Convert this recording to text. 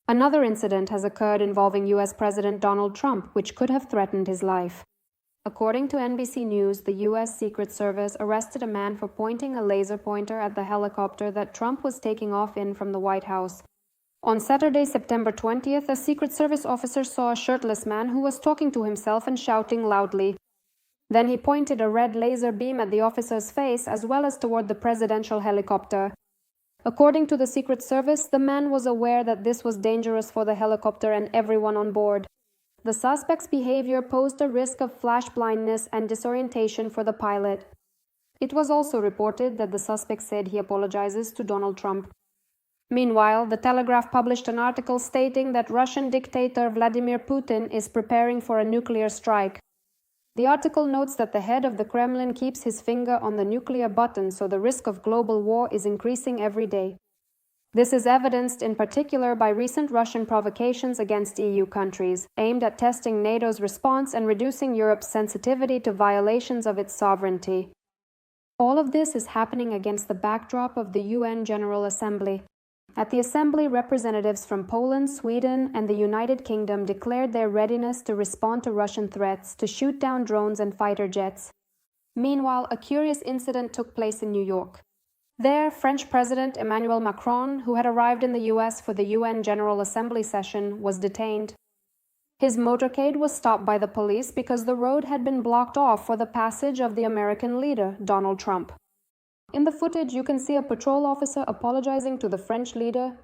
Another incident has occurred involving US President Donald Trump, which could have threatened his life. According to NBC News, the US Secret Service arrested a man for pointing a laser pointer at the helicopter that Trump was taking off in from the White House. On Saturday, September 20th, a Secret Service officer saw a shirtless man who was talking to himself and shouting loudly. Then he pointed a red laser beam at the officer's face as well as toward the presidential helicopter. According to the Secret Service, the man was aware that this was dangerous for the helicopter and everyone on board. The suspect's behavior posed a risk of flash blindness and disorientation for the pilot. It was also reported that the suspect said he apologizes to Donald Trump. Meanwhile, The Telegraph published an article stating that Russian dictator Vladimir Putin is preparing for a nuclear strike. The article notes that the head of the Kremlin keeps his finger on the nuclear button, so the risk of global war is increasing every day. This is evidenced in particular by recent Russian provocations against EU countries, aimed at testing NATO's response and reducing Europe's sensitivity to violations of its sovereignty. All of this is happening against the backdrop of the UN General Assembly. At the Assembly, representatives from Poland, Sweden, and the United Kingdom declared their readiness to respond to Russian threats to shoot down drones and fighter jets. Meanwhile, a curious incident took place in New York. There, French President Emmanuel Macron, who had arrived in the US for the UN General Assembly session, was detained. His motorcade was stopped by the police because the road had been blocked off for the passage of the American leader, Donald Trump. In the footage, you can see a patrol officer apologizing to the French leader,